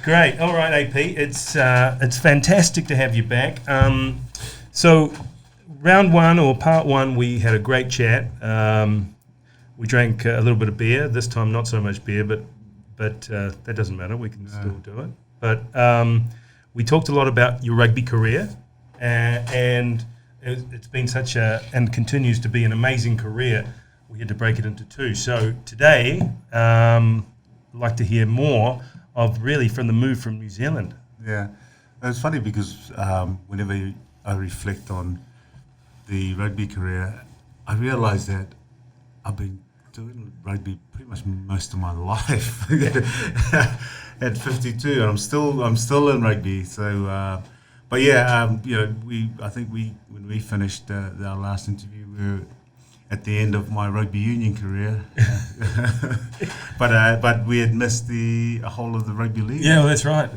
Great. All right, AP. It's fantastic to have you back. So round one or part one, we had a great chat. We drank a little bit of beer. This time, not so much beer, but that doesn't matter. We can still do it. But we talked a lot about your rugby career, and it's been and continues to be an amazing career. We had to break it into two. So today, I'd like to hear more of really from the move from New Zealand. Yeah, it's funny because whenever I reflect on the rugby career, I realise that I've been doing rugby pretty much most of my life. At 52, and I'm still in rugby. So, but yeah, I think when we finished our last interview, we were at the end of my rugby union career. But we had missed the whole of the rugby league. Yeah, well, that's right.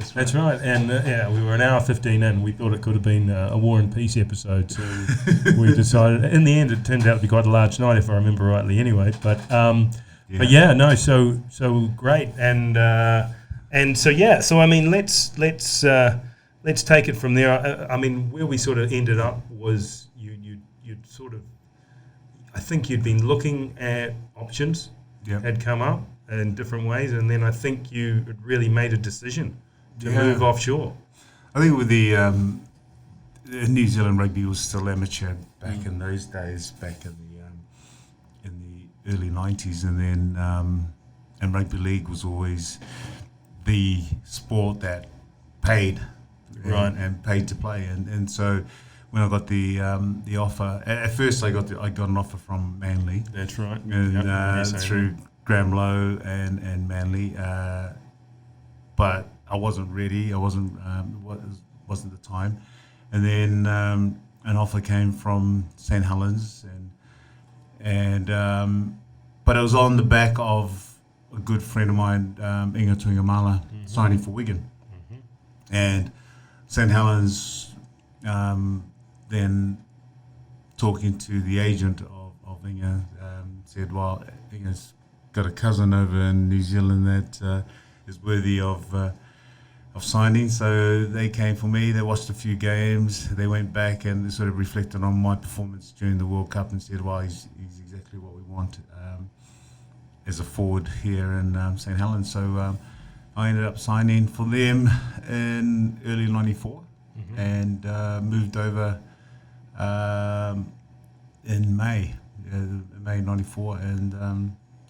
And we were an hour 15 in. We thought it could have been a War and Peace episode, so we decided. In the end, it turned out to be quite a large night, if I remember rightly. Anyway, so great, so I mean, let's take it from there. I mean, where we sort of ended up was you'd sort of. I think you'd been looking at options, had come up in different ways, and then I think you had really made a decision to move offshore. I think with the New Zealand rugby was still amateur back in those days, back in the early 90s, and then and rugby league was always the sport that paid, and paid to play, and so. When I got the offer, at first I got an offer from Manly. That's right. And through Graham Lowe and Manly, but I wasn't ready. I wasn't the time. And then an offer came from St Helens, but it was on the back of a good friend of mine, Inga Tuingamala, signing for Wigan, and St Helens. Then talking to the agent of Inga, said, well, Inga's got a cousin over in New Zealand that is worthy of signing. So they came for me, they watched a few games, they went back and they sort of reflected on my performance during the World Cup and said, well, he's exactly what we want as a forward here in St Helens. So I ended up signing for them in early 94 and moved over in May 94, and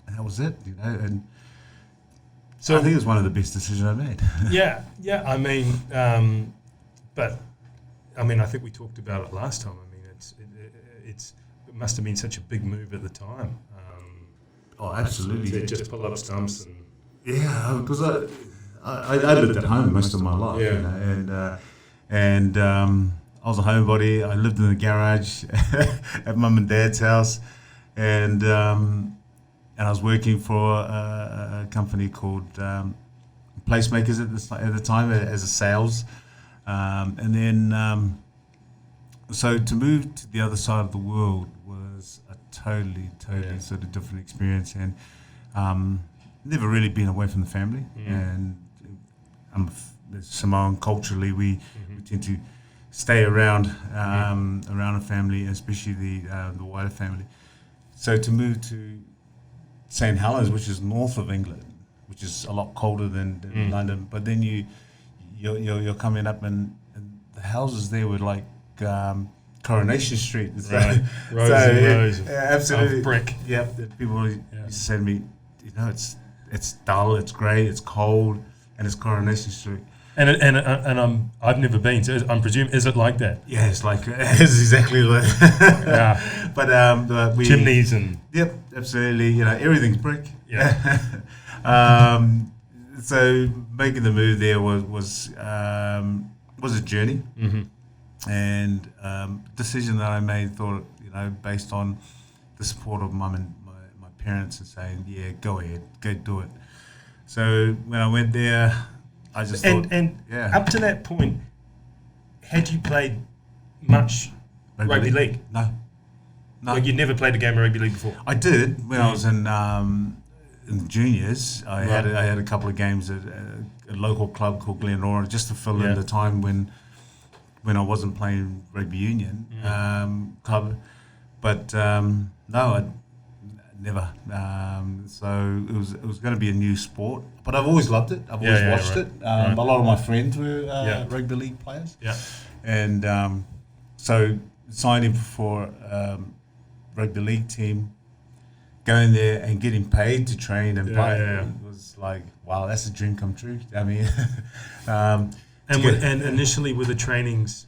that was it, and so I think it was one of the best decisions I made. I mean, but I mean, I think we talked about it last time. I mean, it must have been such a big move at the time. Absolutely. To just pull up stumps and because I lived at home most of my life, and I was a homebody. I lived in the garage at mum and dad's house, and I was working for a company called Placemakers at the time as a sales, and then so to move to the other side of the world was a totally sort of different experience, and never really been away from the family, and I'm Samoan. Culturally, we tend to stay around a family, especially the wider family. So to move to St Helens, which is north of England, which is a lot colder than London, but then you're coming up and the houses there were like Coronation Street. Right, rows absolutely of brick. Yep, people used to say to me, it's dull, it's grey, it's cold, and it's Coronation Street. And I've never been, so I'm presuming, is it like that? Yeah, it's exactly like that. But we chimneys and absolutely, everything's brick. So making the move there was a journey, and decision that I made. Thought based on the support of mum and my parents, and saying, go ahead, go do it. So when I went there, I just thought, up to that point, had you played much rugby league? No. Like you'd never played a game of rugby league before? I did when I was in in the juniors, I had a couple of games at a local club called Glenora just to fill in the time when I wasn't playing rugby union club. But no, I never. So it was going to be a new sport, but I've always loved it. I've always watched it. A lot of my friends were rugby league players. Yeah, and so signing for rugby league team, going there and getting paid to train and play was like, wow, that's a dream come true. I mean, and initially were the trainings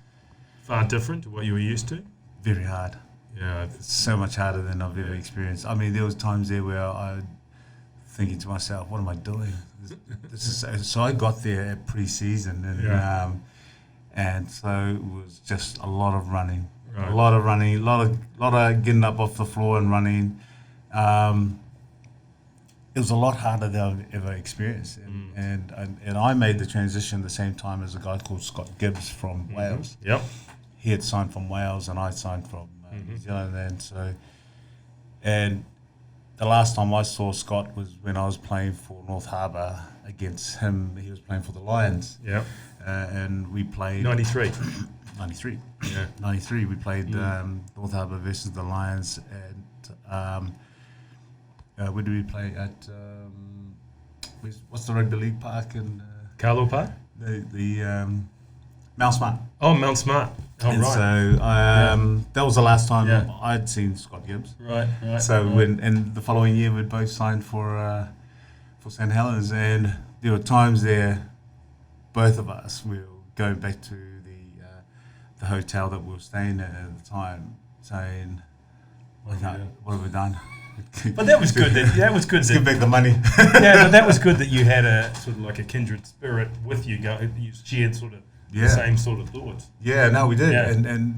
far different to what you were used to? Very hard. Yeah, it's so much harder than I've ever experienced. I mean, there was times there where I was thinking to myself, what am I doing? This is so I got there at pre-season and so it was just a lot of running. Right. A lot of running, a lot of getting up off the floor and running. It was a lot harder than I've ever experienced, and I made the transition the same time as a guy called Scott Gibbs from Wales. Yep, he had signed from Wales, and I signed from New Zealand, and the last time I saw Scott was when I was playing for North Harbour against him. He was playing for the Lions. Yep, and we played 93. 93. Yeah, 93. We played North Harbour versus the Lions, and where do we play at? What's the rugby league park in? Carlo Park. The Mount Smart. Oh, Mount Smart. Oh, and right. So that was the last time I'd seen Scott Gibbs. Right. So and the following year we both signed for St Helens, and there were times there, both of us, we were going back to the hotel that we were staying at the time, saying, what have we done? But that was good. That was good. Let's give back the money. Yeah, but that was good that you had a sort of like a kindred spirit with you. You shared sort of the same sort of thoughts. Yeah, no, we did,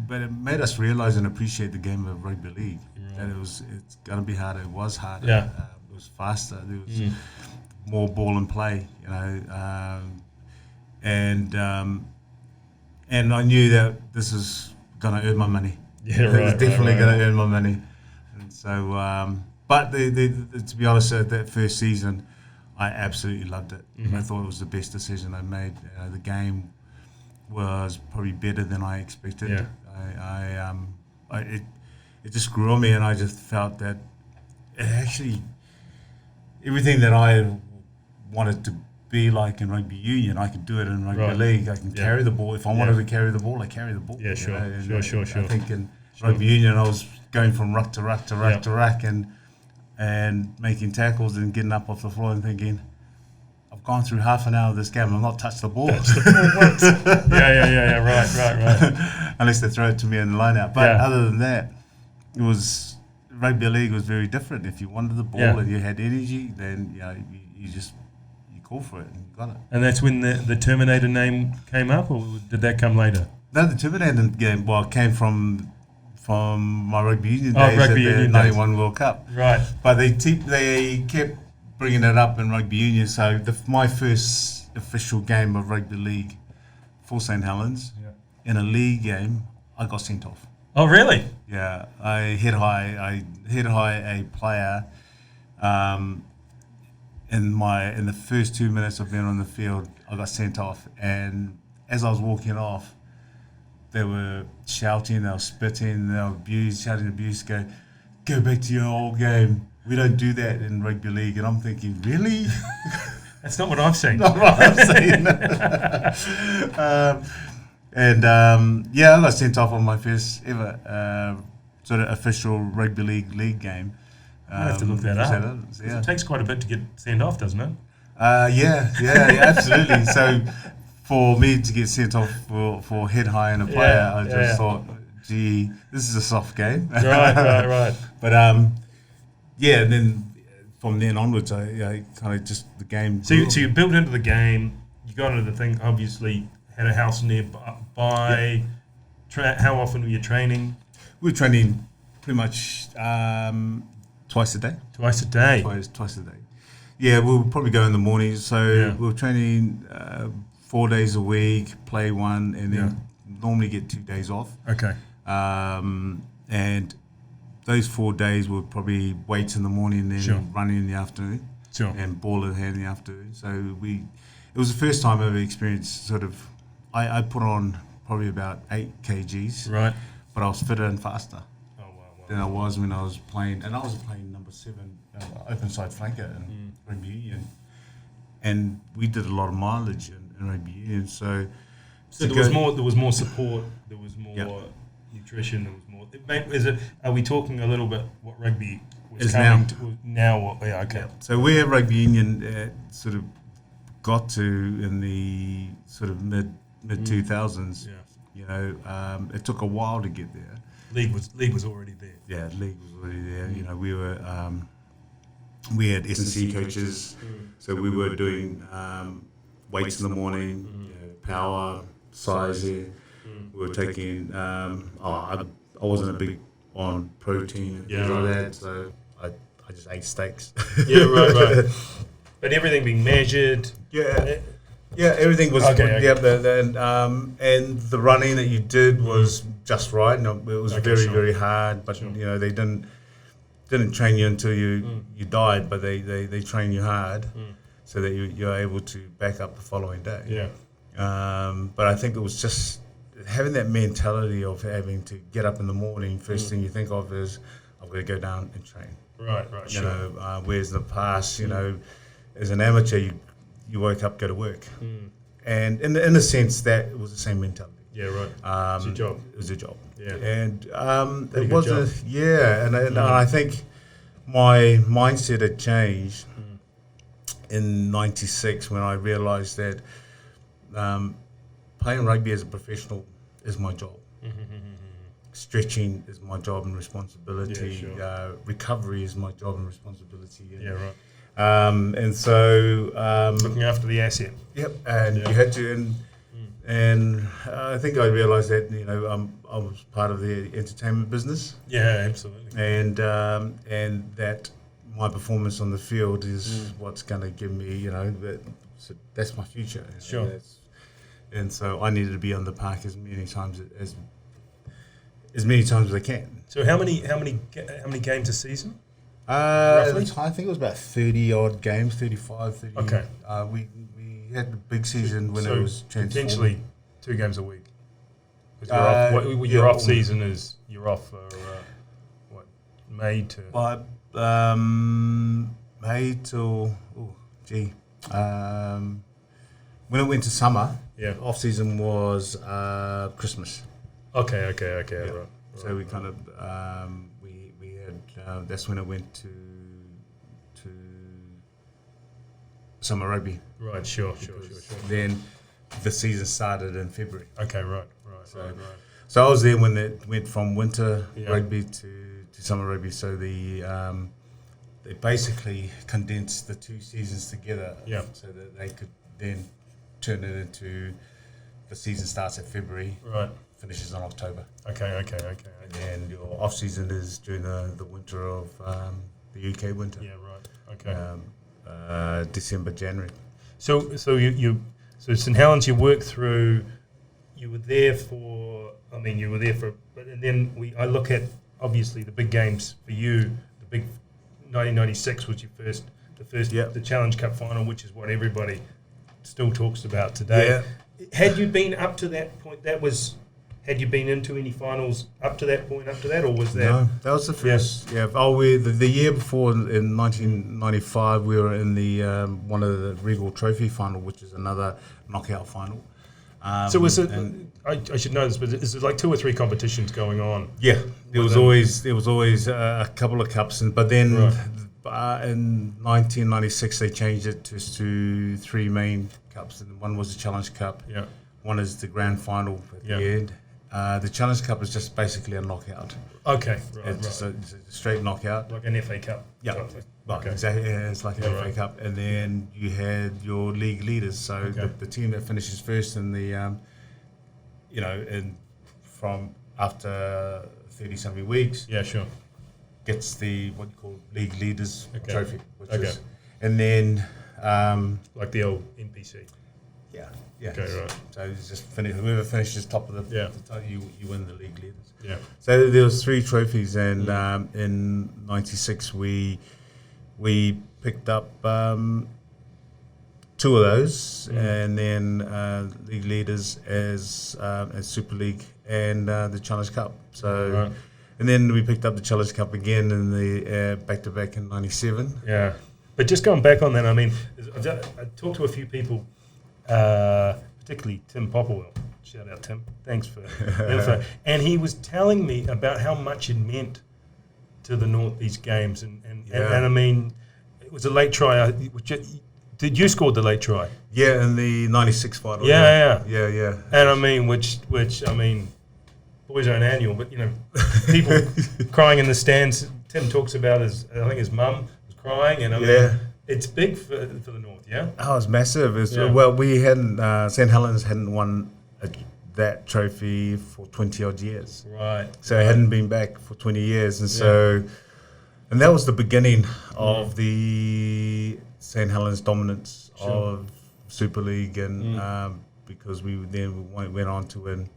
but it made us realise and appreciate the game of rugby league. Right. That it's going to be harder. It was harder. Yeah. It was faster. There was more ball and play, you know, and I knew that this is going to earn my money. Yeah, right. It's definitely going to earn my money. And so, but to be honest, that first season, I absolutely loved it. I thought it was the best decision I made. The game was probably better than I expected. Yeah. It just grew on me, and I just felt that it actually everything that I wanted to be like in rugby union, I could do it in rugby league. I can carry the ball. If I wanted to carry the ball, I carry the ball. Yeah, sure, sure. I think in rugby union, I was going from ruck to ruck to ruck to ruck, and making tackles and getting up off the floor and thinking, I've gone through half an hour of this game, I've not touched the ball. Yeah. Right. Unless they throw it to me in the line out. But other than that, it was rugby league was very different. If you wanted the ball and you had energy, then you call for it and you got it. And that's when the Terminator name came up, or did that come later? No, the Terminator game came from my rugby union days at the 91 World Cup. Right. But they kept bringing it up in rugby union. So my first official game of rugby league for St Helens, in a league game, I got sent off. Oh, really? Yeah, I hit high a player in the first 2 minutes of being on the field. I got sent off, and as I was walking off, they were shouting, they were spitting, they were shouting abuse, go back to your old game. We don't do that in rugby league. And I'm thinking, really? That's not what I've seen. Not what I've seen. I got sent off on my first ever sort of official rugby league game. I have to look that up. It takes quite a bit to get sent off, doesn't it? Yeah, absolutely. So for me to get sent off for head high in a player, I just thought, gee, this is a soft game. Right. But and then from then onwards, I kind of just the game. So you built into the game. You got into the thing. Obviously, had a house nearby. Yeah. How often were you training? We were training pretty much twice a day. Twice a day. Twice a day. Yeah, we'll probably go in the mornings. So we were training 4 days a week, play one, and then normally get 2 days off. Okay. And those 4 days were probably weights in the morning and then running in the afternoon. and ball in hand in the afternoon. So it was the first time I ever experienced sort of. I put on probably about 8 kgs, right? But I was fitter and faster Wow. than I was when I was playing, and I was playing number 7 open side flanker in Rugby Union, and we did a lot of mileage in Rugby Union. So there was more support. There was more nutrition. There was more. Are we talking a little bit what rugby was coming to now? Okay. Yeah. So where Rugby Union sort of got to in the sort of mid 2000s, it took a while to get there. League was already there. Yeah, league was already there. We had S&C coaches, so we were doing weights in the morning, power, size. We were taking. I wasn't a big on protein and things like that, so I just ate steaks. Yeah, right. But everything being measured. Yeah, everything was okay. And the running that you did was just right. No, it was very hard, but they didn't train you until you died, but they train you hard so that you're able to back up the following day. Yeah. But I think it was just having that mentality of having to get up in the morning. First thing you think of is I've got to go down and train. Right. Whereas in the past, as an amateur, you woke up, go to work, and in a sense that it was the same mentality. Yeah, right. It's your job. It was a job. Yeah, and it was and I think my mindset had changed in '96 when I realised that playing rugby as a professional is my job. Stretching is my job and responsibility. Yeah, sure. Recovery is my job and responsibility. Yeah, right. And so looking after the asset. Yep, and you had to, and I think I realised that I was part of the entertainment business. Yeah, absolutely. And that my performance on the field is what's going to give me, that's my future. Sure. And so I needed to be on the park as many times as I can. So how many games a season? Roughly? I think it was about 30 odd games, 35, 30. Okay. We had a big season when it was transformed. Potentially 2 games a week. Your off season is you're off for May to. May till when it went to summer. Yeah. Off season was Christmas. Okay. Yeah. Right. So we kind of we had that's when it went to summer rugby. Right. Sure. Then the season started in February. Okay. Right. So I was there when it went from winter rugby to summer rugby. So they basically condensed the 2 seasons together. Yeah. So that they could then turn it into the season starts at February. Right. Finishes in October. Okay. And your off season is during the winter of the UK winter. Yeah. Right. Okay. December, January. So St Helens, you worked through. You were there for. But and then I look at obviously the big games for you. The big 1996 was the Challenge Cup final, which is what everybody still talks about today. Yeah. Had you been up to that point? Had you been into any finals up to that point? Or was that? No, that was the first. Yeah. The year before in 1995, we were in the one of the Regal Trophy final, which is another knockout final. So was it? I should know this, but is it like 2 or 3 competitions going on? Yeah, there was always a couple of cups, but then in 1996 they changed it to 3 main cups, and one was the Challenge Cup. Yeah. One is the grand final at the end. The Challenge Cup is just basically a knockout. Okay, It's a straight knockout. Like an FA Cup. Yeah, exactly. Yeah, it's like an FA Cup. And then you had your league leaders. So the team that finishes first in the, and from after 30-something weeks. Yeah, sure. Gets the, what you call, league leaders trophy. Which is, and then... like the old NPC. Yeah. Okay, right. So it's just whoever finishes top of the top, you win the league leaders. Yeah. So there was 3 trophies, and in '96 we picked up 2 of those, and then league leaders as Super League and the Challenge Cup. So, and then we picked up the Challenge Cup again in the back-to-back in '97. Yeah, but just going back on that, I mean, I talked to a few people, particularly Tim Popplewell. Shout out, Tim. Thanks for the info. And he was telling me about how much it meant to the North, these games. And I mean, it was a late try. Did you score the late try? Yeah, in the '96 final. Yeah. And I mean, which I mean, boys are an annual, but, you know, people crying in the stands. Tim talks about I think his mum was crying. And I mean, it's big for the North, yeah? Oh, it was massive. Well, we hadn't, St Helens hadn't won that trophy for 20 odd years. Right. So it hadn't been back for 20 years. And so, and that was the beginning of the St Helens dominance of Super League. And because we then went on to win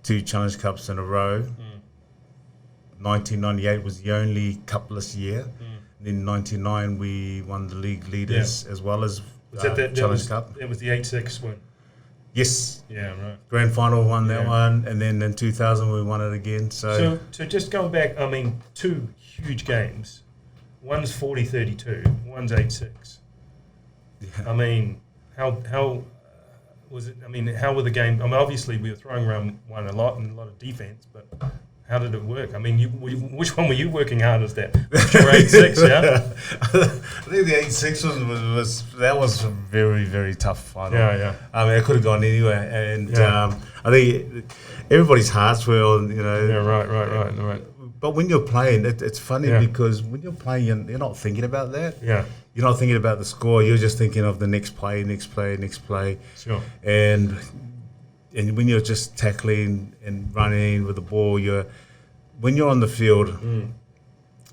2 Challenge Cups in a row. 1998 was the only cupless year. In '99 we won the league leaders as well as Challenge Cup. It was the 8-6 win. Yes. Yeah, right. Grand final won that one, and then in 2000 we won it again. So just going back, I mean, 2 huge games. One's 40-32, one's 8-6. Yeah. I mean, how was it? I mean, how were the games? I mean, obviously we were throwing around one a lot and a lot of defense, but how did it work? I mean, which one were you working hardest at? Your 8-6, yeah? I think the 8-6 was a very, very tough final. Yeah. I mean, it could have gone anywhere, and I think everybody's hearts were on, you know. Yeah, right. But when you're playing, it's funny because when you're playing, you're not thinking about that. Yeah. You're not thinking about the score. You're just thinking of the next play. Sure. And when you're just tackling and running with the ball, when you're on the field,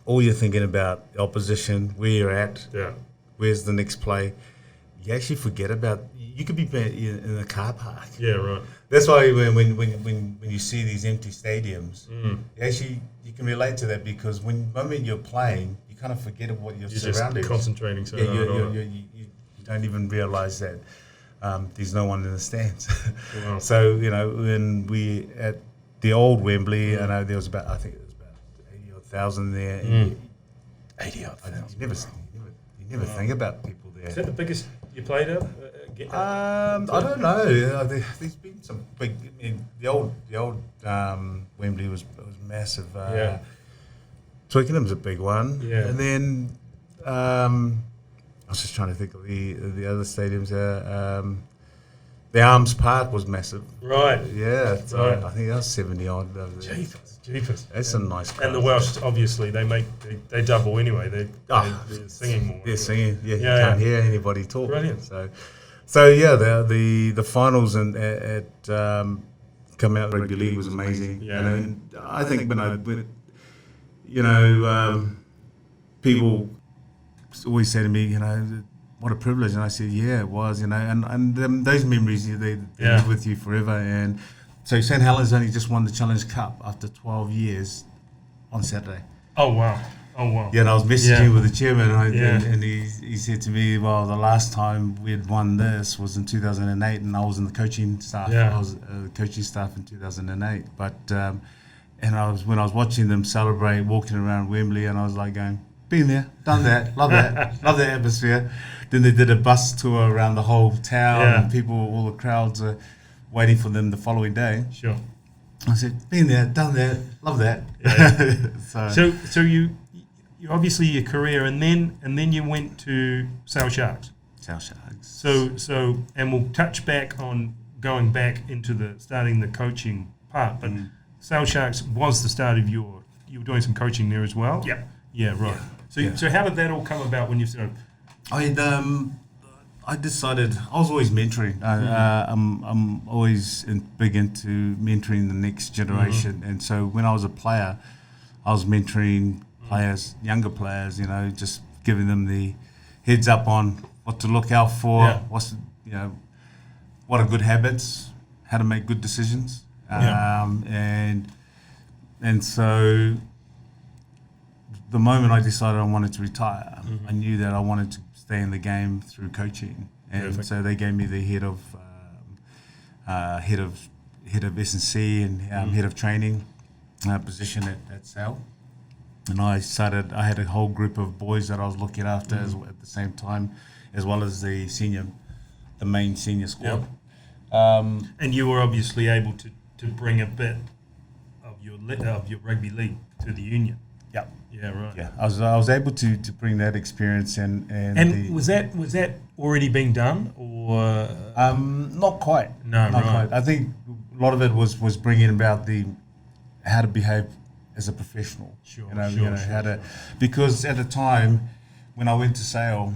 all you're thinking about the opposition, where you're at, where's the next play. You actually forget about. You could be in a car park. Yeah, right. That's why when you see these empty stadiums, you can relate to that because the moment you're playing, you kind of forget of what you're surrounded. Just concentrating. So you don't even realize that. There's no one in the stands. Wow. So, you know, when we at the old Wembley, I know there was about 80,000 there. 80,000. You never think about people there. Is that the biggest you played at? I don't know. There's been some big. I mean, the old Wembley was massive. Twickenham's a big one. Yeah. And then I was just trying to think of the other stadiums there. The Arms Park was massive. Right. Yeah. So right. I think that was 70 odd over there. Jeepers. That's some nice cars. And the Welsh, obviously, they double anyway. They're singing more. They're singing. Yeah, you can't hear anybody talk. Brilliant. So yeah, the finals at come out Rugby League was amazing. Yeah. And I think people always say to me, you know, what a privilege, and I said, yeah, it was, you know, and those memories they live with you forever. And so St Helens only just won the Challenge Cup after 12 years on Saturday. Oh wow. Yeah, and I was messaging with the chairman, and he said to me, well, the last time we had won this was in 2008, and I was in the coaching staff. Yeah. I was coaching staff in 2008. But when I was watching them celebrate, walking around Wembley, and I was like going, been there, done that, love that, love that atmosphere. Then they did a bus tour around the whole town, and people, all the crowds are waiting for them the following day. Sure. I said, been there, done that, love that. Yeah. So you obviously your career, and then you went to Sale Sharks. Sale Sharks. So and we'll touch back on going back into starting the coaching part, but Sale Sharks was the start of you were doing some coaching there as well. Yeah, right. So how did that all come about when you sort of? I decided I was always mentoring. I'm always big into mentoring the next generation, and so when I was a player, I was mentoring players, younger players. You know, just giving them the heads up on what to look out for, what are good habits, how to make good decisions, and so the moment I decided I wanted to retire, I knew that I wanted to stay in the game through coaching, and so they gave me the head of S&C and head of training position at Sale. And I had a whole group of boys that I was looking after at the same time, as well as the main senior squad. And you were obviously able to bring a bit of your rugby league to the union. Yep. Yeah, right. Yeah, I was able to bring that experience and was that already being done or not quite. Not quite. I think a lot of it was bringing about how to behave as a professional. Sure. Because at the time when I went to Sale,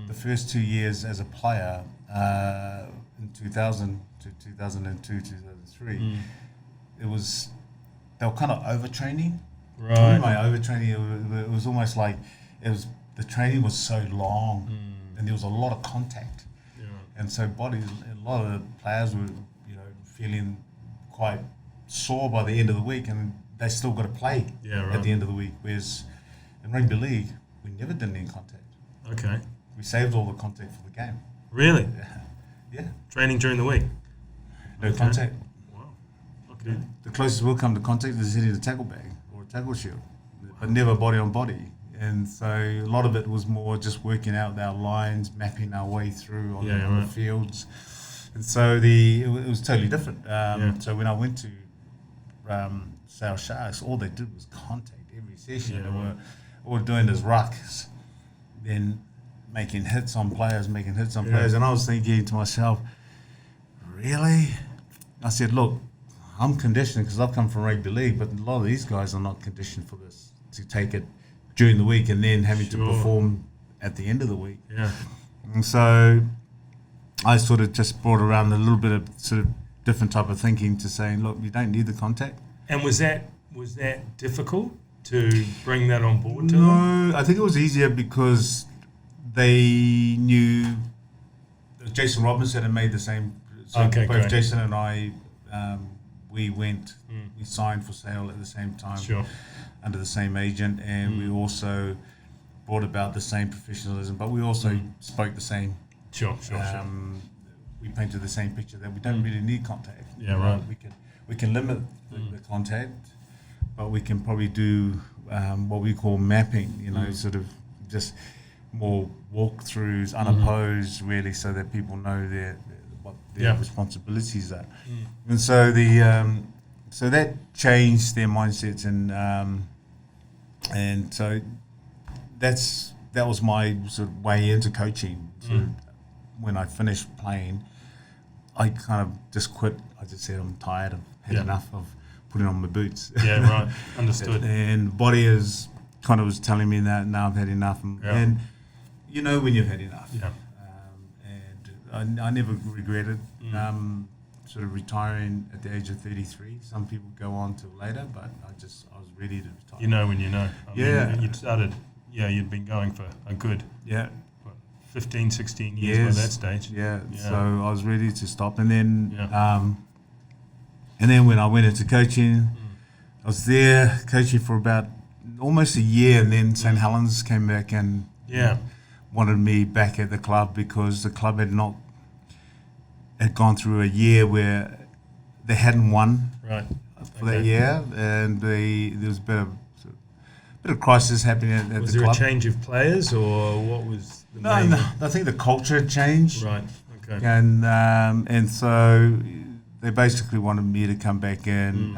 the first 2 years as a player in 2000 to 2002, 2003, they were kind of overtraining. Right. My overtraining, it was almost like the training was so long, and there was a lot of contact, and so a lot of the players were, feeling quite sore by the end of the week, and they still got to play at the end of the week. Whereas in rugby league, we never did any contact. Okay. We saved all the contact for the game. Really? Yeah. Training during the week. No contact. Wow. Okay. The closest we'll come to contact is hitting a tackle bag or a tackle shield, but never body on body. And so a lot of it was more just working out our lines, mapping our way through on the fields. And so it was totally different. So when I went to Sale Sharks, all they did was contact every session. All we're doing is rucks, then making hits on players. And I was thinking to myself, really? I said, look, I'm conditioned because I've come from rugby league, but a lot of these guys are not conditioned for this, to take it during the week and then having to perform at the end of the week. Yeah. And so I sort of just brought around a little bit of sort of different type of thinking to saying, look, you don't need the contact. And was that difficult to bring that on board to them? No, I think it was easier because they knew Jason Robinson had made the same. So both great. Jason and I, we signed for Sale at the same time, under the same agent, and we also brought about the same professionalism, but we also spoke the same. Sure. We painted the same picture that we don't really need contact. Yeah, right. We can limit the contact, but we can probably do what we call mapping. Sort of just more walkthroughs, unopposed, really, so that people know what their responsibilities are. And so so that changed their mindsets, and so that was my sort of way into coaching. So when I finished playing, I kind of just quit. I just said I'm tired. I've had enough of putting on my boots. Yeah, right. Understood. And body was telling me that now I've had enough, and you know when you've had enough. Yeah. And I never regretted sort of retiring at the age of 33. Some people go on till later, but I was ready to retire. You know when you know. I mean, you'd started. Yeah, you'd been going for a good 15, 16 years by that stage. Yeah, so I was ready to stop. And then when I went into coaching, I was there coaching for about almost a year, and then St Helens came back and wanted me back at the club because the club had gone through a year where they hadn't won for that year, and there was a bit of crisis happening at the club. Was there a change of players, or what was the main? No, I think the culture had changed. Right. Okay. And so they basically wanted me to come back and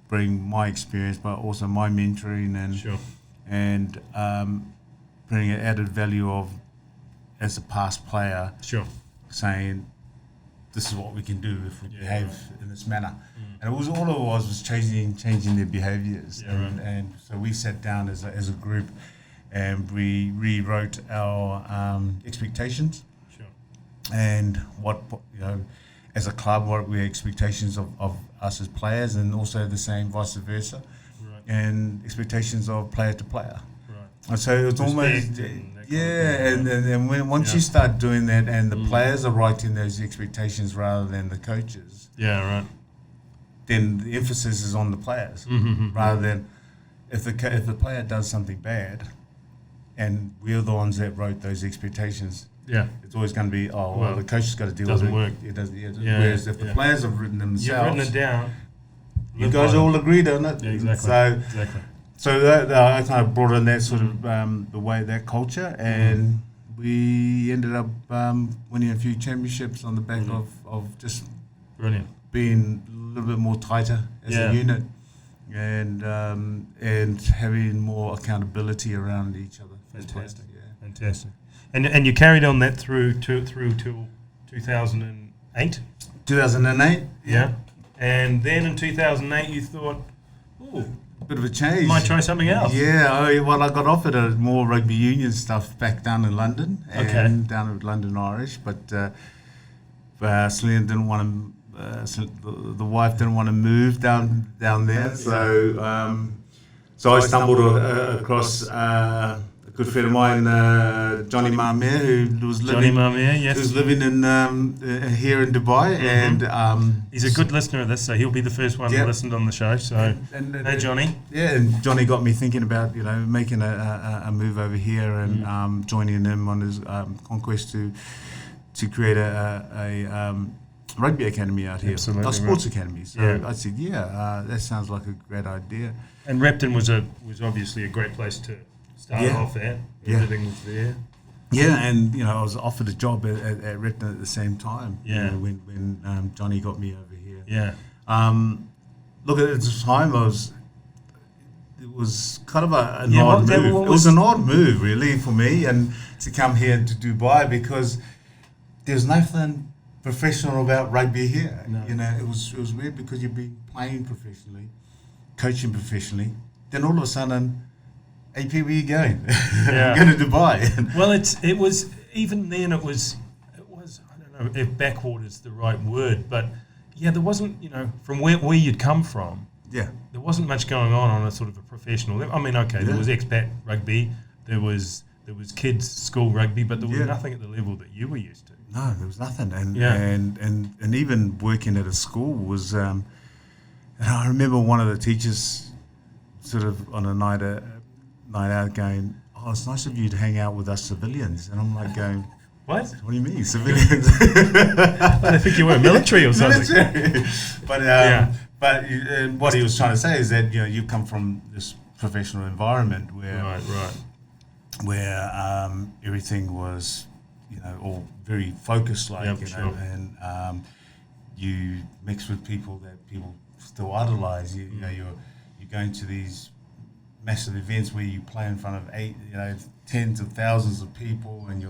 bring my experience, but also my mentoring and bring an added value of as a past player. Saying this is what we can do if we behave in this manner. And it was all it was changing their behaviours. And so we sat down as a group and we rewrote our expectations. And what as a club, what were expectations of us as players, and also the same vice versa, and expectations of player to player. And so it was almost and when once you start doing that, and the players are writing those expectations rather than the coaches. Yeah, right. Then the emphasis is on the players rather than if the player does something bad, and we're the ones that wrote those expectations, it's always going to be, the coach has got to deal with it. Doesn't work. It doesn't. Yeah. Whereas if the players have written themselves, you've written it down. You guys all agreed on it. Yeah, exactly. So that I kind of brought in that sort of that culture, and we ended up winning a few championships on the back of just brilliant being a little bit more tighter as a unit, and having more accountability around each other. Fantastic. And you carried on that through till 2008. 2008. Yeah. And then in 2008, you thought, bit of a change. Might try something else. Yeah, I got offered more rugby union stuff back down in London, and down at London Irish, but Celine didn't want to. The wife didn't want to move down there, so I stumbled across a good friend of mine, Johnny Marmere, who was living in here in Dubai, and he's a good listener of this, so he'll be the first one who listened on the show. So, hey, Johnny. Yeah, and Johnny got me thinking about making a move over here and joining him on his conquest to create a rugby academy out here, a sports academy. So I said, that sounds like a great idea. And Repton was obviously a great place to start off at. Everything was there. Yeah, and I was offered a job at Repton at the same time. Yeah. When Johnny got me over here. Yeah. Look, at the time it was kind of an odd move. It was an odd move, really, for me, and to come here to Dubai, because there's nothing professional about rugby here. No. It was weird, because you've been playing professionally, coaching professionally, then all of a sudden, AP, where you going? I'm going to Dubai. Well, it was even then. It was I don't know if backward is the right word, but there wasn't from where you'd come from. Yeah, there wasn't much going on a sort of a professional level. I mean, there was expat rugby, there was kids school rugby, but there was nothing at the level that you were used to. No, there was nothing, and even working at a school was. And I remember one of the teachers, sort of on a night out, going, it's nice of you to hang out with us civilians, and I'm like going, what do you mean civilians? I think you were military or something. But what he was trying to say is that you come from this professional environment where where everything was all very focused, and you mix with people that people still idolize. You're going to these massive events where you play in front of tens of thousands of people, and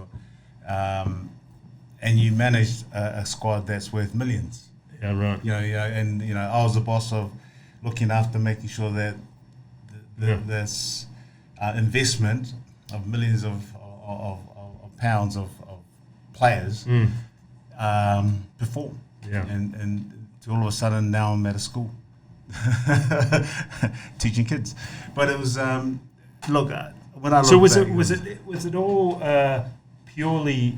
you manage a squad that's worth millions. Yeah, right. I was the boss of looking after making sure that this investment of millions of pounds of players perform. Yeah. And to all of a sudden now I'm at a school teaching kids. But it was when I look back, was it all purely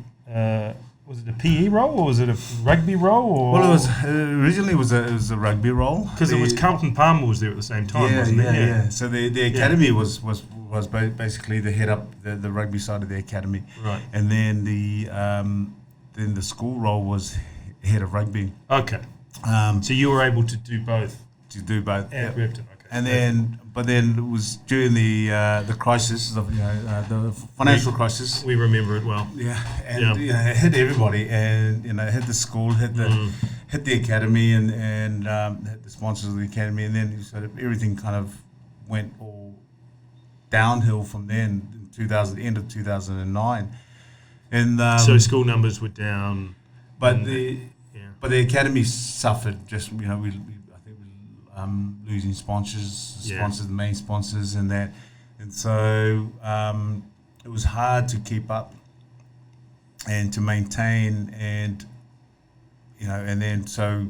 was it a PE role, or was it a rugby role? Or? Well, it was originally it was a rugby role, because it was Carlton Palmer was there at the same time, wasn't it? Yeah. So the academy was basically the head up the rugby side of the academy, right? And then the school role was head of rugby. Okay. So you were able to do both. At Repton. Okay. And then it was during the crisis of the financial crisis. We remember it well. Yeah, and it hit everybody, and it hit the school, hit the academy, and hit the sponsors of the academy, and then sort of everything kind of went all downhill from then. End of 2009, and so school numbers were down, but the academy suffered. Just losing sponsors, the main sponsors, and that, and so it was hard to keep up and to maintain, and and then so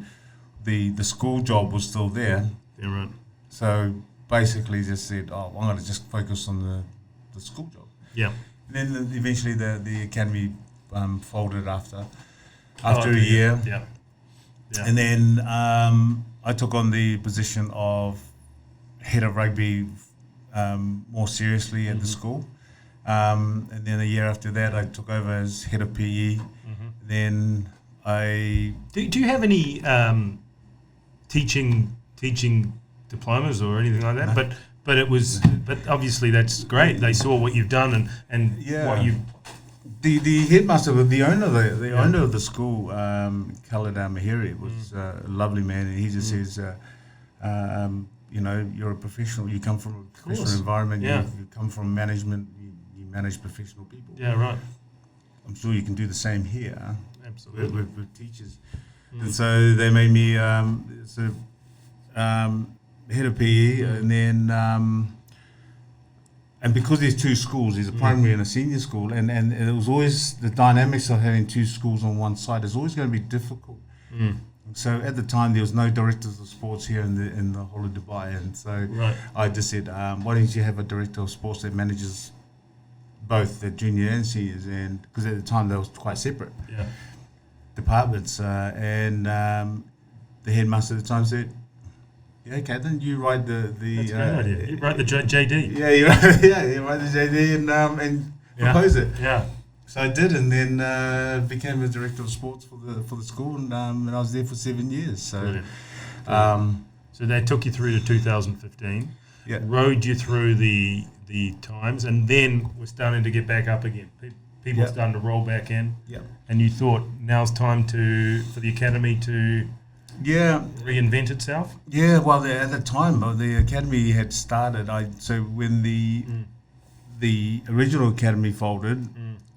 the school job was still there. Yeah, right. So basically, just said, I'm going to just focus on the school job. Yeah. And then eventually the academy folded after a year. Yeah. And then I took on the position of head of rugby more seriously at the school. And then a year after that, I took over as head of PE. Then I... Do you have any teaching diplomas or anything like that? No. But obviously that's great. They saw what you've done and what you... The headmaster, the owner of the school, Khaled Mahiri, was a lovely man, and he just says, you're a professional. You come from a professional environment. You come from management. You manage professional people. Yeah, right. I'm sure you can do the same here. Absolutely. With teachers. And so they made me head of PE, and then and because there's two schools, there's a primary and a senior school, and it was always the dynamics of having two schools on one side is always going to be difficult. So at the time there was no directors of sports here in the whole of Dubai, and so I just said, why don't you have a director of sports that manages both the junior and seniors, and because at the time they was quite separate departments, and the headmaster at the time said, "Yeah, okay, then you write the That's a great idea. You write the JD. Yeah, you write the JD and propose it." Yeah. So I did, and then became a director of sports for the school, and I was there for 7 years. So, so they took you through to 2015. Yeah. Rode you through the times, and then we're starting to get back up again. People are starting to roll back in. Yeah. And you thought now's time for the academy to reinvent itself? Yeah, well, at the time, the academy had started. So when the original academy folded,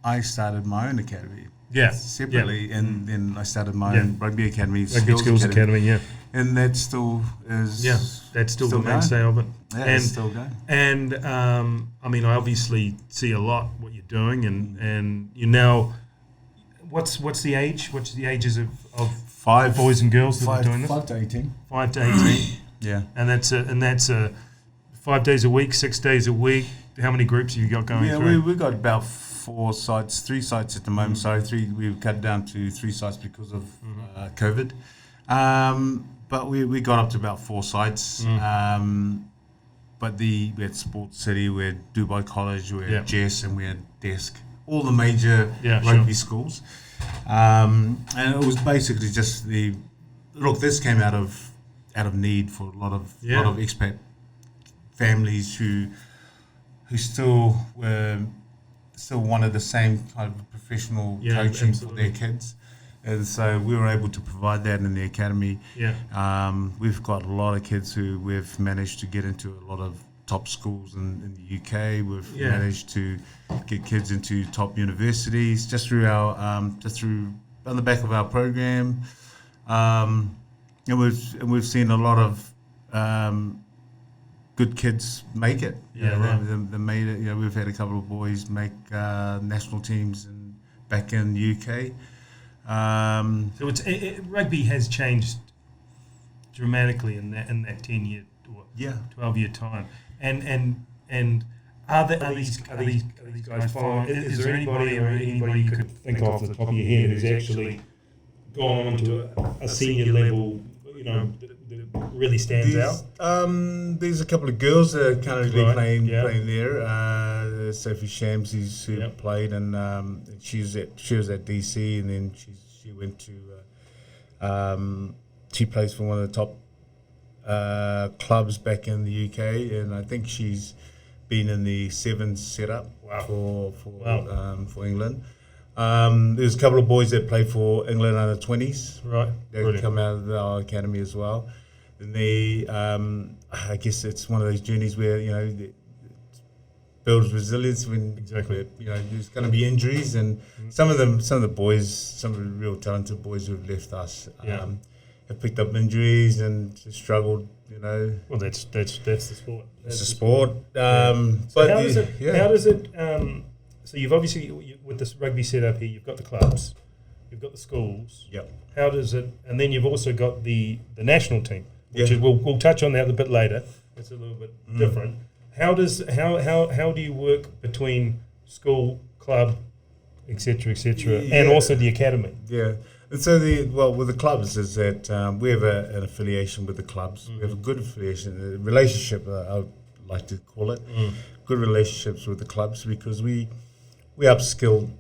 I started my own academy. Yeah. Separately, and then I started my own rugby academy, Rugby Skills Academy. And that still is... Yeah, that's still the mainstay of it. Yeah, it's still going. And, I mean, I obviously see a lot what you're doing, and you now... What's the age? What's the ages of 5 boys and girls that are doing this? 5 to 18. 5 to 18. Yeah. And that's 5 days a week, 6 days a week. How many groups have you got going through? Yeah, we've got about 3 sites at the moment. So we've cut down to 3 sites because of COVID. But we got up to about 4 sites. But we had Sports City, we had Dubai College, we had Jess, and we had Desk. All the major rugby schools. And it was basically just this came out of need for a lot of expat families who still wanted the same kind of professional coaching for their kids. And so we were able to provide that in the academy. Yeah. We've got a lot of kids who we've managed to get into a lot of top schools in the UK. We've managed to get kids into top universities just through on the back of our program. And we've seen a lot of good kids make it. They made it. We've had a couple of boys make national teams back in the UK. So rugby has changed dramatically in that 10-year or 12-year time. And are these guys following? Is there anybody you could think off the top of your head who's actually gone on to a senior level, that really stands out? There's a couple of girls that are currently playing there. Sophie Shams, who played, and she was at DC, and then she went to she plays for one of the top clubs back in the UK, and I think she's been in the sevens setup for England. There's a couple of boys that play for England under 20s. Right. They come out of our academy as well. And I guess it's one of those journeys where, it builds resilience when there's going to be injuries, and some of the real talented boys who've left us have picked up injuries and struggled. Well, that's the sport. It's a sport. So how does it? So you've obviously with this rugby setup here, you've got the clubs, you've got the schools. Yep. How does it? And then you've also got the national team, which is, we'll touch on that a bit later. It's a little bit different. How do you work between school, club, etc., and also the academy? Yeah. And so with the clubs is that we have an affiliation with the clubs. We have a good affiliation, relationship. I like to call it, good relationships with the clubs because we upskilled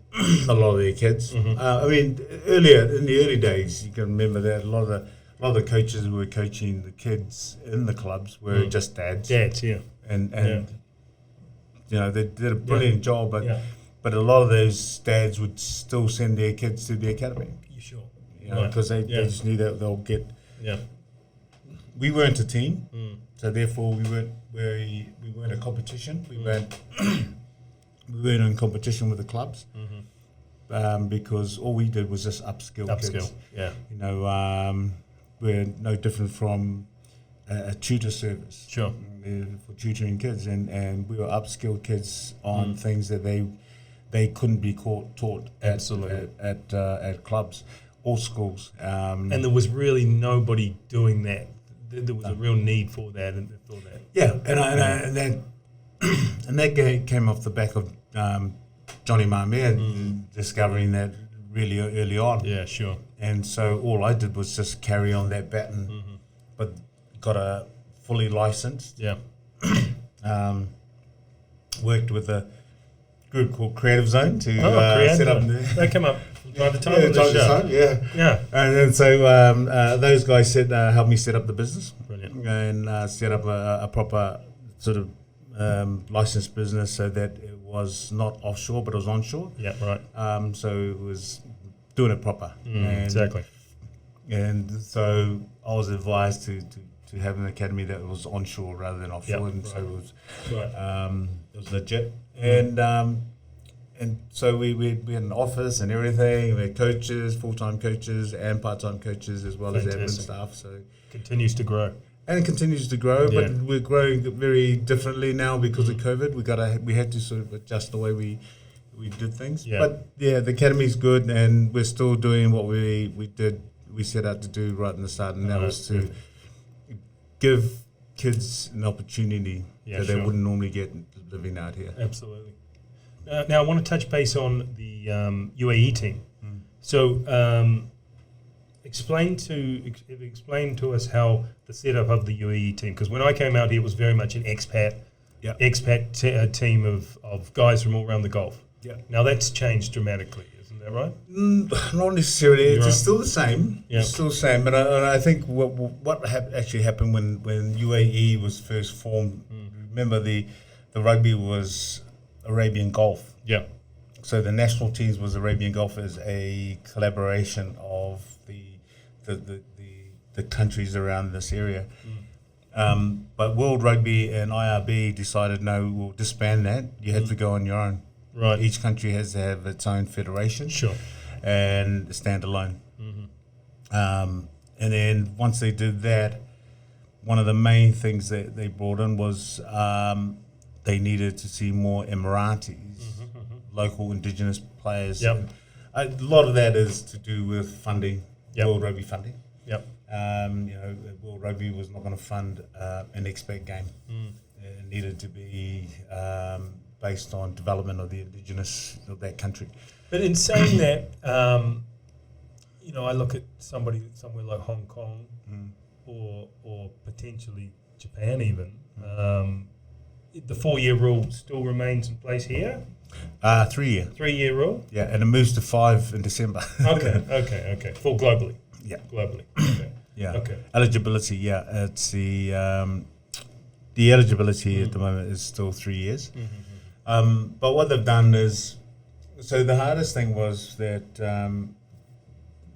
a lot of their kids. I mean, earlier in the early days, you can remember that a lot of the coaches who were coaching the kids in the clubs were just dads. Dads, yeah. And you know, they did a brilliant job, but a lot of those dads would still send their kids to the academy. You sure? You know, because they just knew that they'll get. Yeah. We weren't a team, so therefore we weren't a competition. We weren't in competition with the clubs, because all we did was just upskill kids. Yeah. You know, we're no different from a tutor service. Sure. For tutoring kids, and we were upskill kids on things that they couldn't be taught at clubs or schools. And there was really nobody doing that. There was a real need for that and for that. Yeah, and that came off the back of Johnny Marmere discovering that really early on. Yeah, sure. And so all I did was just carry on that baton, but got a fully licensed. Yeah. Worked with a group called Creative Zone to set up. They come up from time to time on the show. Yeah. And so those guys helped me set up the business. Brilliant. And set up a proper sort of licensed business so that it was not offshore but it was onshore. Yeah, right. So it was doing it proper. Exactly. And so I was advised to have an academy that was onshore rather than offshore, so it was legit. And so we had an office and everything. We had coaches, full-time coaches and part-time coaches as well as admin staff. So continues to grow. And it continues to grow, but we're growing very differently now because of COVID. We had to sort of adjust the way we did things. Yeah. But yeah, the academy's good, and we're still doing what we set out to do right in the start, and that was to give kids an opportunity that they wouldn't normally get living out here. Absolutely. Now I want to touch base on the UAE team. So explain to us how the setup of the UAE team, because when I came out here, it was very much an expat team of guys from all around the Gulf. Yeah. Now that's changed dramatically, isn't that right? Not necessarily. It's still the same. Yeah. It's still the same. But I think what actually happened when UAE was first formed. Remember the rugby was Arabian Gulf. Yeah. So the national teams was Arabian Gulf as a collaboration of the countries around this area. But World Rugby and IRB decided, no, we'll disband that. You have to go on your own. Right. Each country has to have its own federation. Sure. And stand alone. And then once they did that, one of the main things that they brought in was they needed to see more Emiratis, local indigenous players. Yep. A lot of that is to do with funding, World Rugby funding. Yep. World Rugby was not going to fund an expat game. It needed to be based on development of the indigenous of that country. But in saying that, I look at somewhere like Hong Kong or potentially Japan even. The 4-year rule still remains in place here? 3-year. 3-year rule? Yeah, and it moves to 5 in December. Okay. Full globally? Yeah. Globally, okay. Yeah. Okay. Eligibility, it's the eligibility at the moment is still 3 years. But what they've done is, so the hardest thing was that,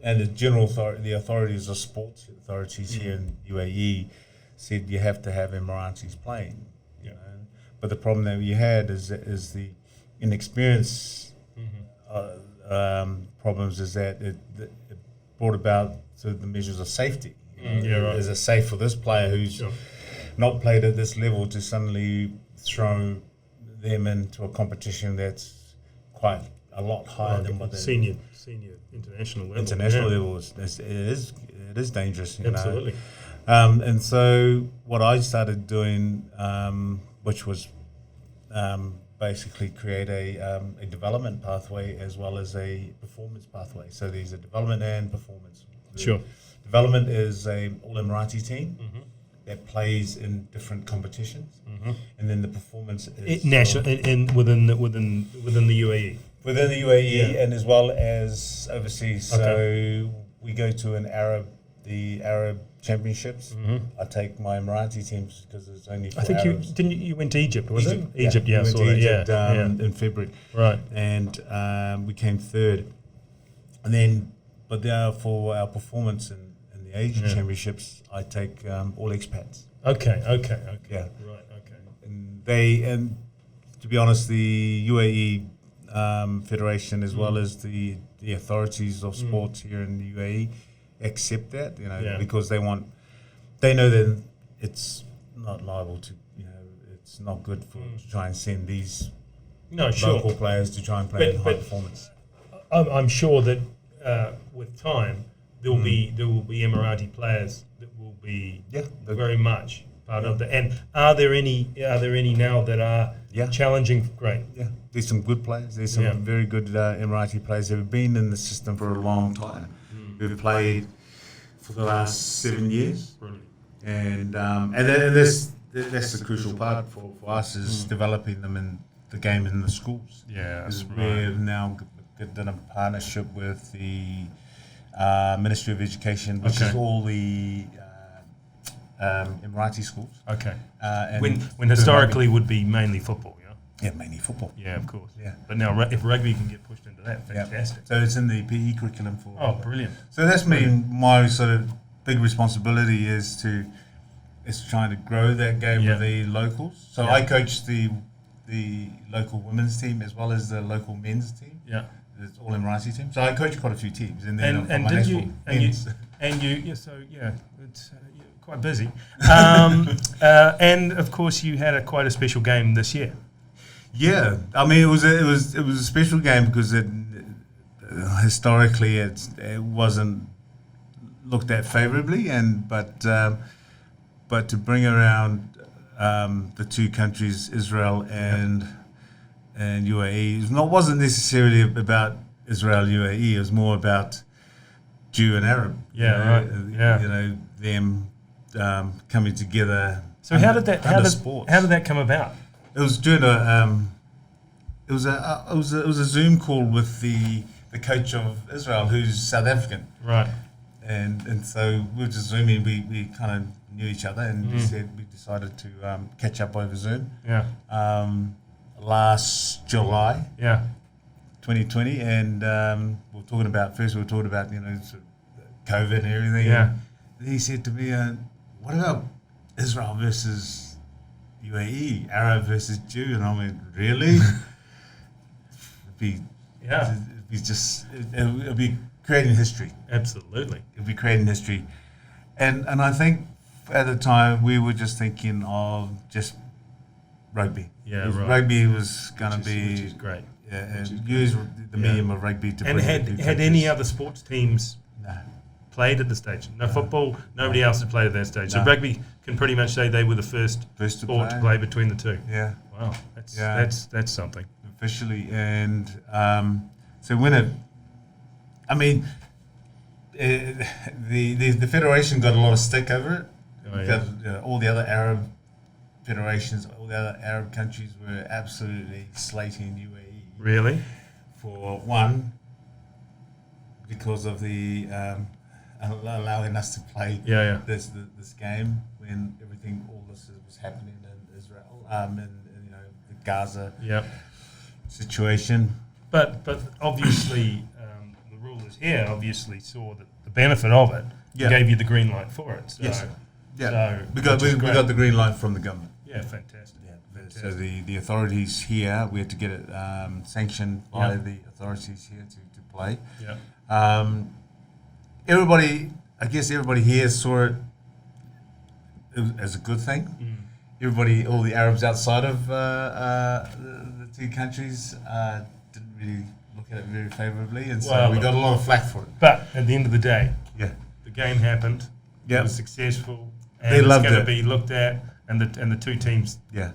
and the general the authorities of sports authorities here in UAE said you have to have Emiratis playing. But the problem that we had is the inexperience problems is that it brought about sort of the measures of safety. Is it safe for this player who's not played at this level to suddenly throw them into a competition that's quite a lot higher than what senior international level. International level it is dangerous. Absolutely. And so what I started doing, which was basically create a development pathway as well as a performance pathway. So there's a development and performance. Sure. Development is a all Emirati team, that plays in different competitions, and then the performance is national within the UAE. Within the UAE and as well as overseas. So we go to the Arab Championships. I take my Emirati teams because there's only 4 Arabs. You went to Egypt, was it? Yeah. Egypt, yeah, I saw that. Egypt, in February. Right. And we came third. And then, for our performance in the Asian Championships, I take all expats. Okay. Yeah. Right, okay. And to be honest, the UAE Federation, as well as the authorities of sports here in the UAE, accept that, because they know that it's not liable to, it's not good to try and send these local players to try and play in high performance. I'm sure that with time there will be Emirati players that will be very much part of the. And are there any now that are challenging? Great. Yeah, there's some good players. There's some very good Emirati players who have been in the system for a long time. Who've played for the last 7 years. Brilliant. And that's the crucial part for us is developing them in the game in the schools. Yeah, that's right. We've now done a partnership with the Ministry of Education, which is all the Emirati schools. Okay. And when historically would be mainly football, yeah, mainly football. Yeah, of course. Yeah. But now if rugby can get pushed into that, fantastic. So it's in the PE curriculum for. Oh, brilliant. So that's my sort of big responsibility is trying to grow that game with the locals. So I coach the local women's team as well as the local men's team. Yeah. It's all Emirati team. So I coach quite a few teams, and then it's you're quite busy. And of course you had quite a special game this year. Yeah, I mean it was a special game because historically it wasn't looked at favourably, but to bring around the two countries, Israel and UAE, wasn't necessarily about Israel UAE. It was more about Jew and Arab. Them coming together. So how did that come about? It was during it was a Zoom call with the coach of Israel, who's South African. Right. And so we were just Zooming. We kind of knew each other, and we decided to catch up over Zoom. Yeah. Last July. Yeah. 2020, and we were talking about sort of COVID and everything. Yeah. And he said to me, "What about Israel versus UAE, Arab versus Jew?" And I went, "Really?" It'd be creating history. Absolutely. It'd be creating history. And I think at the time we were just thinking of just rugby. Yeah, right. Rugby was going to be... Which is great. Yeah, and use the medium of rugby to bring... And had any other sports teams played at the stage? No football, nobody else had played at that stage. So rugby can pretty much say they were the first sport to play between the two. Yeah. Wow, that's something. Officially, and so when the federation got a lot of stick over it because all the other Arab federations, all the other Arab countries were absolutely slating UAE. Really? For one, because of the allowing us to play this game when all this was happening in Israel and the Gaza situation. But obviously the rulers here obviously saw the benefit of it and gave you the green light for it. So, yes. Yeah. So we got the green light from the government. Yeah, fantastic. Yeah, fantastic. So the authorities here, we had to get it sanctioned by the authorities here to play. Yeah. Everybody here saw it as a good thing. Everybody, all the Arabs outside of the two countries, didn't really look at it very favourably, and so we got a lot of flack for it. But at the end of the day, the game happened. It was successful, and it's going to be looked at, and the two teams. I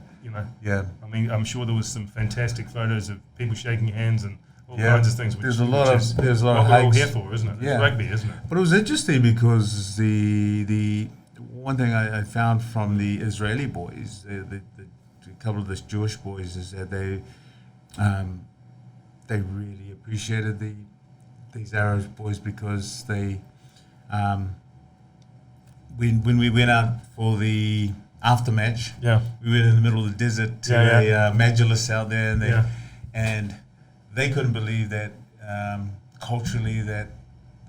mean, I'm sure there was some fantastic photos of people shaking hands and all kinds of things. There's a lot of what we're all here for, isn't it? It's rugby, isn't it? But it was interesting because one thing I found from the Israeli boys, the couple of the Jewish boys, is that they really appreciated these Arab boys because they, when we went out for the aftermatch, we went in the middle of the desert to a majlis out there, and they couldn't believe that culturally that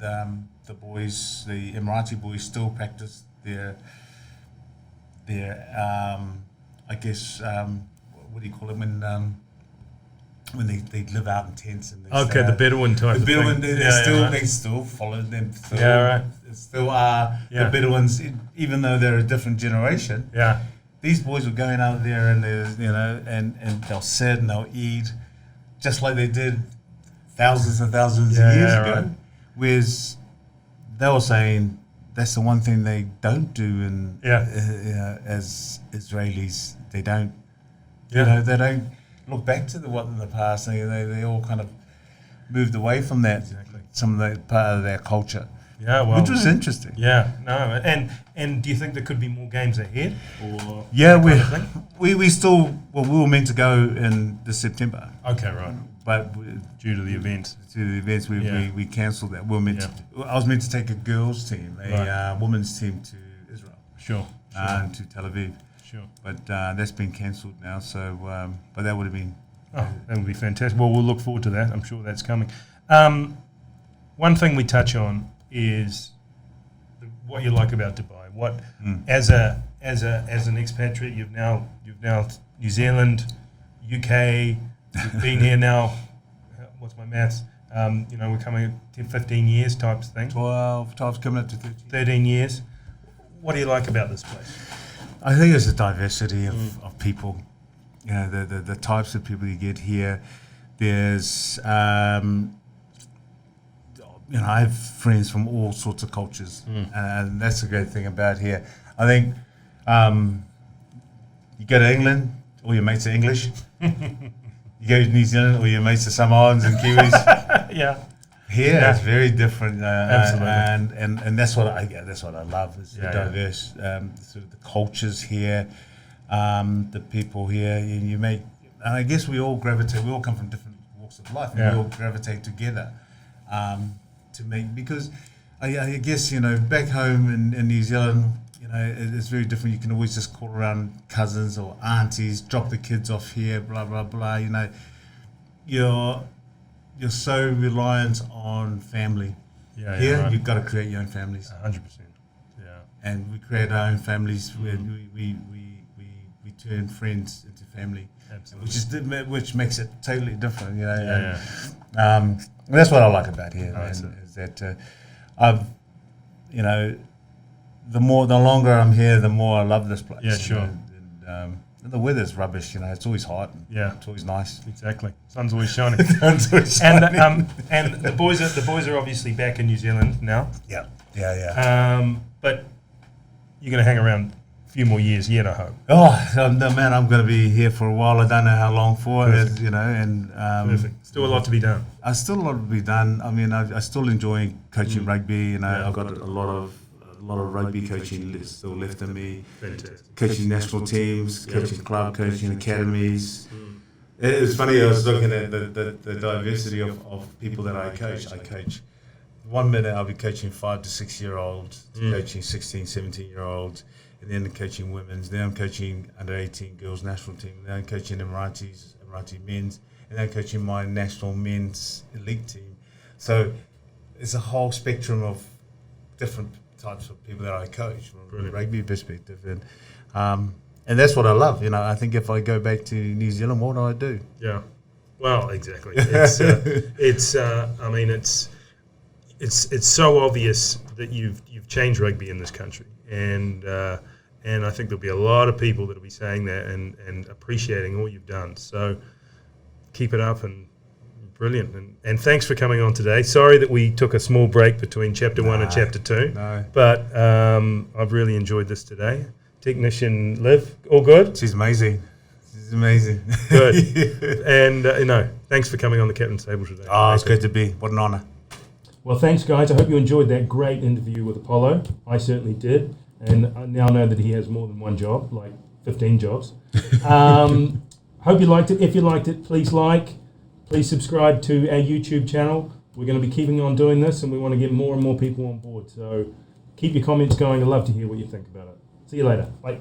the boys, the Emirati boys, still practice their I guess what do you call it when they live out in tents and they the Bedouin type. The Bedouin, thing. They still follow them. Still are the Bedouins, even though they're a different generation. Yeah, these boys were going out there and and they'll sit and they'll eat just like they did thousands and thousands of years ago. Right. Whereas they were saying that's the one thing they don't do, and as Israelis, they don't. They don't look back to what in the past. They all kind of moved away from that. Exactly. Some of that part of their culture. Yeah, well, which was interesting. Yeah, no, and do you think there could be more games ahead? Or we were meant to go in this September. Okay, right. But due to the events. We cancelled that. I was meant to take a girls' team, a women's team to Israel. Sure. And to Tel Aviv. Sure. But that's been cancelled now. So, but that would have been. That would be fantastic. Well, we'll look forward to that. I'm sure that's coming. One thing we touch on is what you like about Dubai. What as an expatriate, you've now New Zealand, UK. You've been here now. What's my maths? We're coming 10, 15 years type thing. 12 coming up to 13 years. What do you like about this place? I think it's the diversity of people. The types of people you get here. There's I have friends from all sorts of cultures, and that's the great thing about here. I think you go to England, all your mates are English. You go to New Zealand, all your mates are Samoans and Kiwis. Here it's very different. Absolutely. And that's what I love is the diverse sort of the cultures here, the people here. And I guess we all gravitate. We all come from different walks of life, and we all gravitate together. To make, because I guess back home in New Zealand, it's very different. You can always just call around cousins or aunties, drop the kids off here, blah blah blah. You're so reliant on family. Here you've got to create your own families. 100%. Yeah. And we create our own families where we turn friends into family. Absolutely. Which makes it totally different. That's what I like about here, is that the longer I'm here, the more I love this place. Yeah, sure. And the weather's rubbish, it's always hot. It's always nice. Exactly. Sun's always shining. And the boys are obviously back in New Zealand now. Yeah. But you're going to hang around a few more years yet, I hope. No, man, I'm going to be here for a while. I don't know how long for. Perfect. And perfect. Still a lot to be done. Still a lot to be done. I mean, I still enjoy coaching rugby. I've got a lot of rugby coaching still left in me. Fantastic. Coaching national teams, coaching club, coaching academies. It was funny. I was looking at the diversity of people that I coach. 1 minute I'll be coaching 5 to 6 year olds, coaching 16, 17 year olds. And then coaching women's. Then I'm coaching under 18 girls national team. Then I'm coaching Emirati men's, and then I'm coaching my national men's elite team. So it's a whole spectrum of different types of people that I coach from a rugby perspective, and that's what I love. I think if I go back to New Zealand, what do I do? Yeah, well, exactly. It's so obvious that you've changed rugby in this country, and I think there'll be a lot of people that'll be saying that and appreciating all you've done. So keep it up, and brilliant. And thanks for coming on today. Sorry that we took a small break between Chapter 1 and Chapter 2. No. But I've really enjoyed this today. Technician Liv, all good? She's amazing. Good. And, thanks for coming on the Captain's Table today. It's great to be. What an honour. Well, thanks, guys. I hope you enjoyed that great interview with Apollo. I certainly did. and I now know that he has more than one job, like 15 jobs. Hope you liked it. If you liked it, please subscribe to our YouTube channel. We're going to be keeping on doing this, and we want to get more and more people on board. So keep your comments going. I'd love to hear what you think about it. See you later. Bye.